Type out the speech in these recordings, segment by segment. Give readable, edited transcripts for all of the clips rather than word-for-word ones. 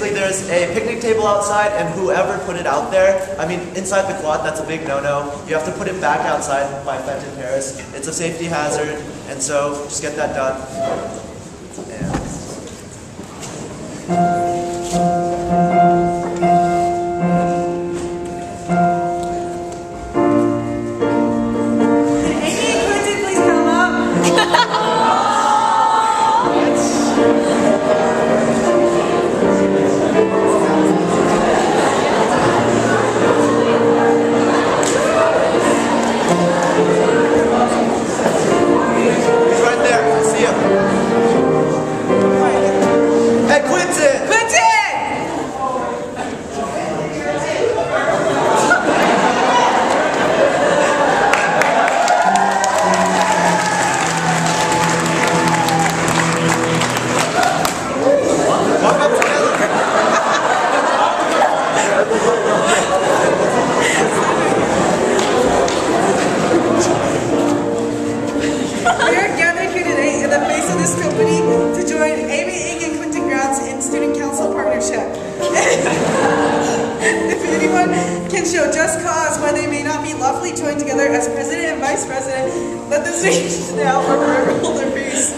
basically, there's a picnic table outside, and whoever put it out there, I mean, inside the quad, that's a big no-no. You have to put it back outside by Fenton Terrace. It's a safety hazard, and so just get that done. If anyone can show just cause why they may not be lawfully joined together as president and vice president, let the stage now or forever hold their peace.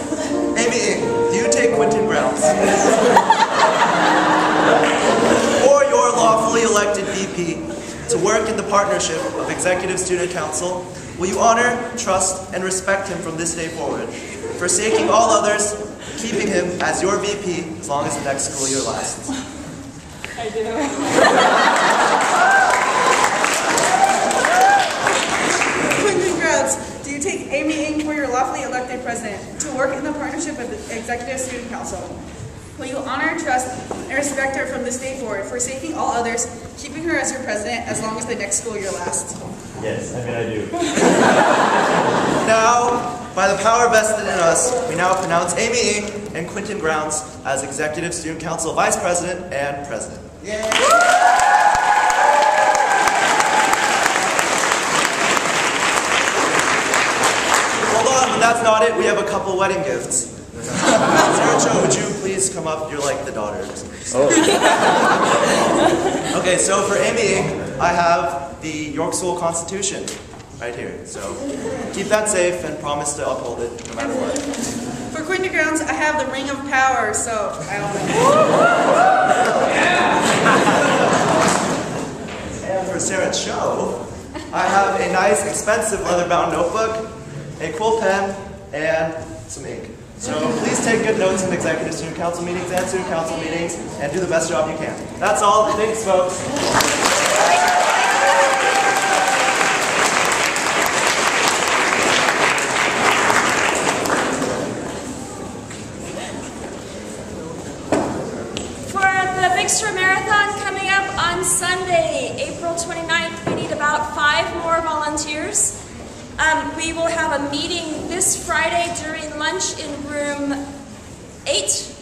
Amy, do you take Quentin Grounds? Or your lawfully elected VP to work in the partnership of Executive Student Council, will you honor, trust, and respect him from this day forward, forsaking all others, keeping him as your VP as long as the next school year lasts? I do. Quentin Grounds, do you take Amy Ng for your lawfully elected president to work in the partnership of the Executive Student Council? Will you honor, trust, and respect her from this day forward, forsaking all others, keeping her as your president as long as the next school year lasts? Yes, I mean I do. Now, by the power vested in us, we now pronounce Amy Ng and Quentin Grounds as Executive Student Council Vice President and President. Yay! Hold on, but that's not it. We have a couple wedding gifts. Sarah Cho, would you please come up? You're like the daughter. Oh. Okay, so for Amy Ng, I have the York School Constitution right here. So keep that safe and promise to uphold it no matter what. For Quentin Grounds, I have the Ring of Power, so I don't know. And for Sarah Cho, I have a nice, expensive leather-bound notebook, a quill pen, and some ink. So please take good notes in Executive Student Council meetings and Student Council meetings, and do the best job you can. That's all. Thanks, folks. Extra Marathon coming up on Sunday, April 29th. We need about 5 more volunteers. We will have a meeting this Friday during lunch in room 8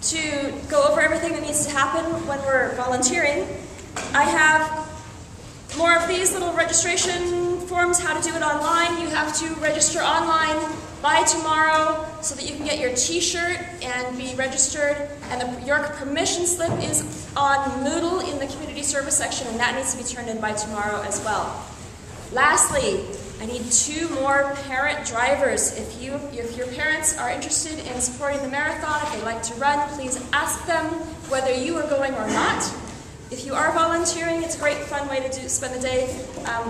to go over everything that needs to happen when we're volunteering. I have more of these little registration forms, how to do it online. You have to register online by tomorrow so that you can get your t-shirt and be registered. And the York permission slip is on Moodle in the community service section, and that needs to be turned in by tomorrow as well. Lastly, I need 2 more parent drivers. If your parents are interested in supporting the marathon, if they like to run, please ask them whether you are going or not. If you are volunteering, it's a great fun way to spend the day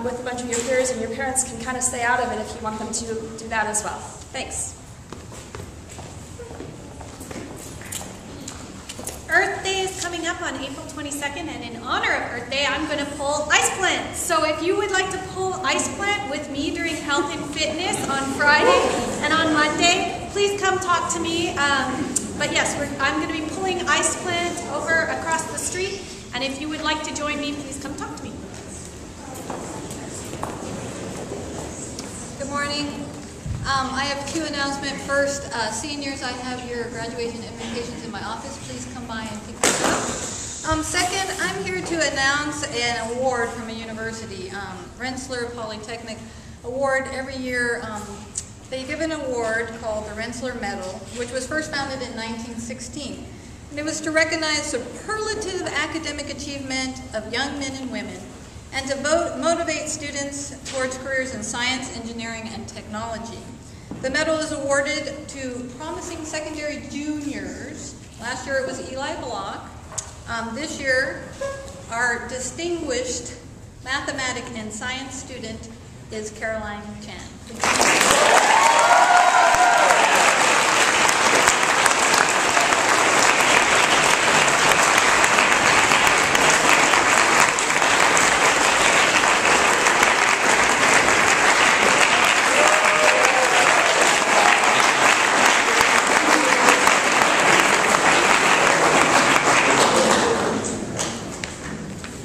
with a bunch of your peers, and your parents can kind of stay out of it if you want them to do that as well. Thanks. Earth Day is coming up on April 22nd, and in honor of Earth Day, I'm going to pull ice plant. So if you would like to pull ice plant with me during Health and Fitness on Friday and on Monday, please come talk to me. But yes, I'm going to be pulling ice plant over across the street, and if you would like to join me, please come talk to me. Good morning. I have 2 announcements. First, seniors, I have your graduation invitations in my office. Please come by and pick them up. Second, I'm here to announce an award from a university, Rensselaer Polytechnic Award. Every year, they give an award called the Rensselaer Medal, which was first founded in 1916. And it was to recognize superlative academic achievement of young men and women, and to motivate students towards careers in science, engineering, and technology. The medal is awarded to promising secondary juniors. Last year it was Eli Block. This year, our distinguished mathematics and science student is Caroline Chan.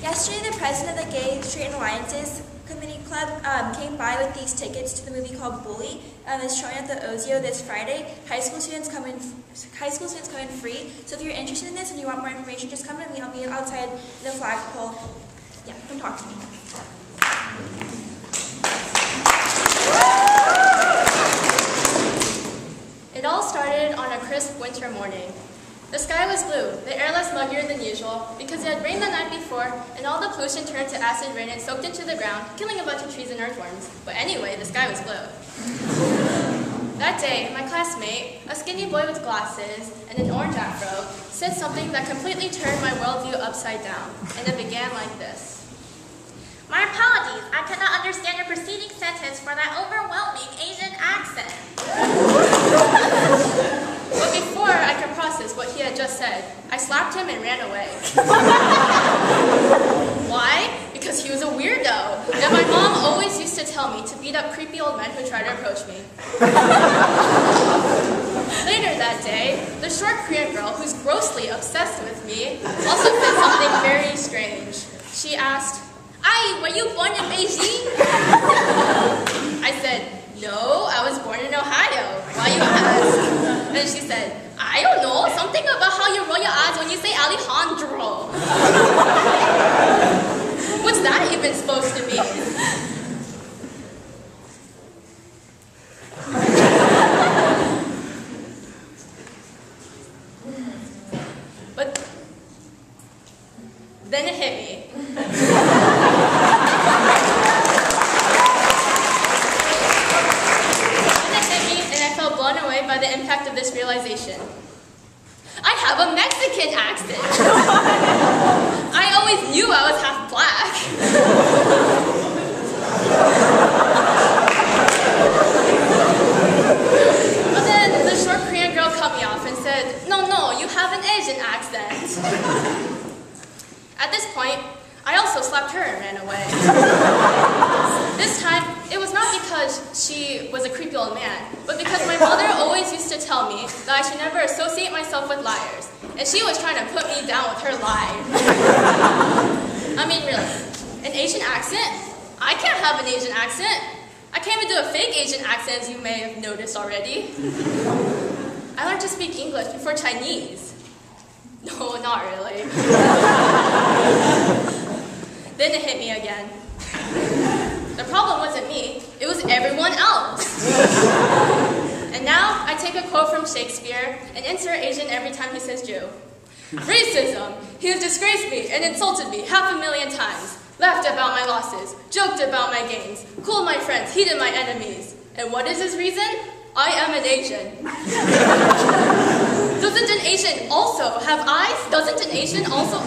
Yesterday, the president of the Gay, Straight, and Alliances Committee Club came by with these tickets to the movie called Bully. It's showing at the Ozio this Friday. High school students come in free. So if you're interested in this and you want more information, just come to me. I'll be outside the flagpole. Yeah, come talk to me. It all started on a crisp winter morning. The sky was blue, the air less muggier than usual, because it had rained the night before, and all the pollution turned to acid rain and soaked into the ground, killing a bunch of trees and earthworms. But anyway, the sky was blue. That day, my classmate, a skinny boy with glasses and an orange afro, said something that completely turned my worldview upside down, and it began like this. My apologies, I could not understand your preceding sentence for that overwhelming Asian accent. But before I could process what he had just said, I slapped him and ran away. Why? Because he was a weirdo, and my mom always used to tell me to beat up creepy old men who tried to approach me. Later that day, the short Korean girl, who's grossly obsessed with me, also said something very strange. She asked, "Ai, were you born in Beijing?" I said, "No, I was born in Ohio. Why you ask?" And she said, "I don't know, something about how you roll your eyes when you say Alejandro." What's that even supposed to mean? But then it hit me. Blown away by the impact of this realization. I have a Mexican accent. I always knew I was half black. But then the short Korean girl cut me off and said, No, you have an Asian accent. At this point, I also slapped her and ran away. This time, it was not because she was a creepy old man, but because my mother always used to tell me that I should never associate myself with liars, and she was trying to put me down with her lie. I mean, really, an Asian accent? I can't have an Asian accent. I can't even do a fake Asian accent, as you may have noticed already. I learned to speak English before Chinese. No, not really. Then it hit me again. The problem wasn't me, it was everyone else. And now I take a quote from Shakespeare and insert Asian every time he says Jew. Racism! He has disgraced me and insulted me 500,000 times, laughed about my losses, joked about my gains, cooled my friends, heated my enemies. And what is his reason? I am an Asian. Doesn't an Asian also have eyes? Doesn't an Asian also...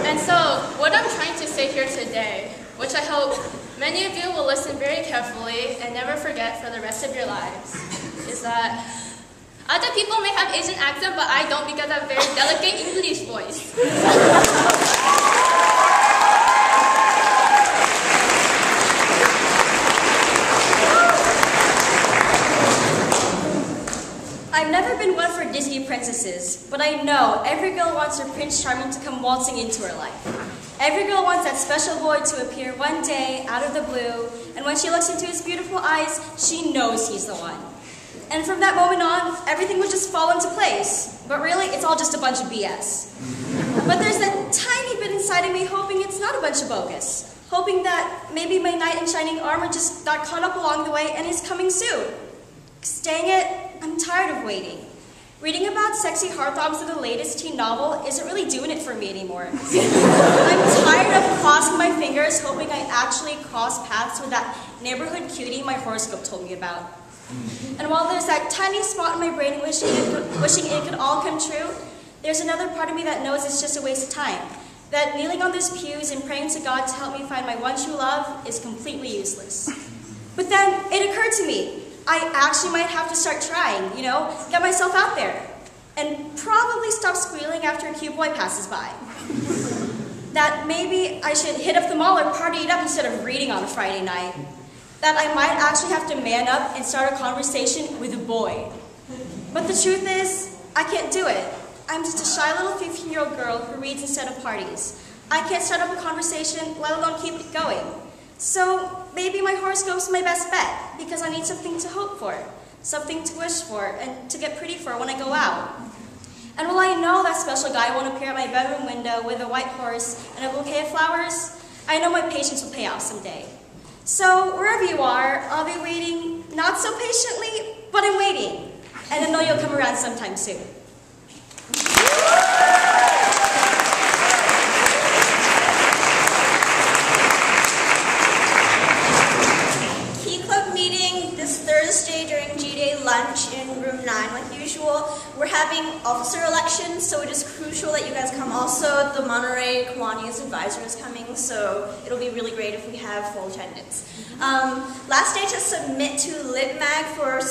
And so, what I'm trying to say here today, which I hope many of you will listen very carefully and never forget for the rest of your lives, is that other people may have Asian accent, but I don't because I have a very delicate English voice. I've never been one for Disney princesses, but I know every girl wants her Prince Charming to come waltzing into her life. Every girl wants that special boy to appear one day out of the blue, and when she looks into his beautiful eyes, she knows he's the one. And from that moment on, everything would just fall into place. But really, it's all just a bunch of BS. But there's that tiny bit inside of me hoping it's not a bunch of bogus. hoping that maybe my knight in shining armor just got caught up along the way and is coming soon. 'Cause dang it, I'm tired of waiting. Reading about sexy heartthrobs in the latest teen novel isn't really doing it for me anymore. I'm tired of crossing my fingers hoping I actually cross paths with that neighborhood cutie my horoscope told me about. And while there's that tiny spot in my brain wishing it could all come true, there's another part of me that knows it's just a waste of time. That kneeling on those pews and praying to God to help me find my one true love is completely useless. But then it occurred to me, I actually might have to start trying, get myself out there. And probably stop squealing after a cute boy passes by. That maybe I should hit up the mall or party it up instead of reading on a Friday night. That I might actually have to man up and start a conversation with a boy. But the truth is, I can't do it. I'm just a shy little 15-year-old girl who reads instead of parties. I can't start up a conversation, let alone keep it going. So maybe my horoscope's my best bet, because I need something to hope for, something to wish for, and to get pretty for when I go out. And while I know that special guy won't appear at my bedroom window with a white horse and a bouquet of flowers, I know my patience will pay off someday. So wherever you are, I'll be waiting, not so patiently, but I'm waiting. And I know you'll come around sometime soon. Key Club meeting this Thursday during G-Day lunch in room 9 like usual. We're having officer elections, so it is crucial that you guys come also. The Monterey Kiwanis advisor is coming, so it'll be really great if we have full attendance. Last day to submit to LitMag for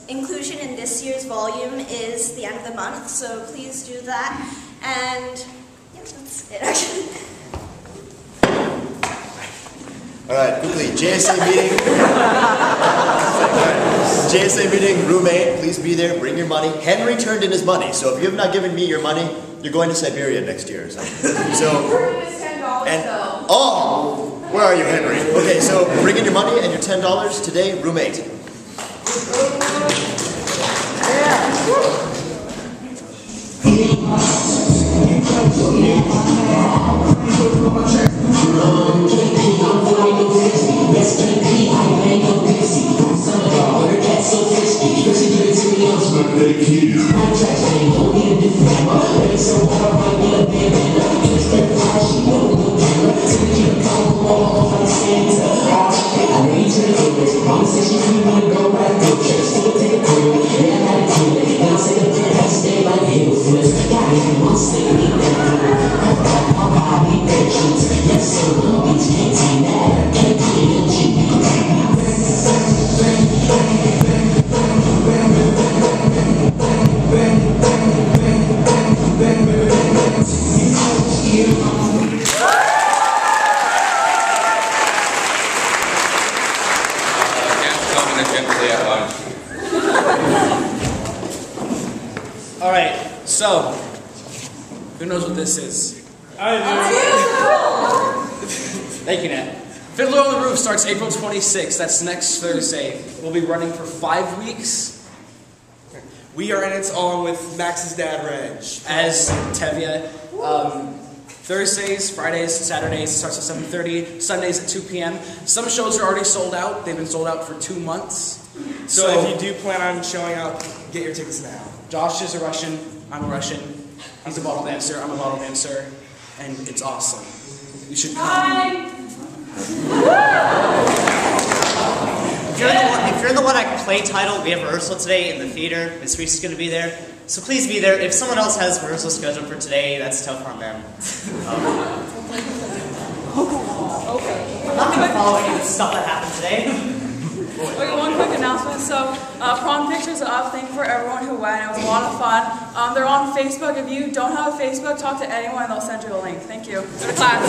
inclusion in this year's volume is the end of the month, so please do that. And yeah, that's it actually. All right, quickly, JSA meeting. JSA meeting, room 8, please be there, bring your money. Henry turned in his money, so if you have not given me your money, you're going to Siberia next year or something. Oh, where are you, Henry? Okay, so bring in your money and your $10 today, room 8. All right, so who knows what this is? I do. Thank you, Nat. Fiddler on the Roof starts April 26th. That's next Thursday. We'll be running for 5 weeks. We are in it along with Max's dad, Reg. As Tevya. Thursdays, Fridays, Saturdays, it starts at 7:30. Sundays at 2 p.m. Some shows are already sold out. They've been sold out for 2 months. So if you do plan on showing up, get your tickets now. Josh is a Russian. I'm a Russian. He's a bottle dancer. I'm a bottle dancer. And it's awesome. You should come. If you're in the One Act Play title, we have rehearsal today in the theater. Miss Reese is going to be there. So please be there. If someone else has rehearsal scheduled for today, that's tough on them. I'm not going to follow any of the stuff that happened today. Okay, one quick announcement. So, prom pictures are up. Thank you for everyone who went. It was a lot of fun. They're on Facebook. If you don't have a Facebook, talk to anyone and they'll send you a link. Thank you. Go to class.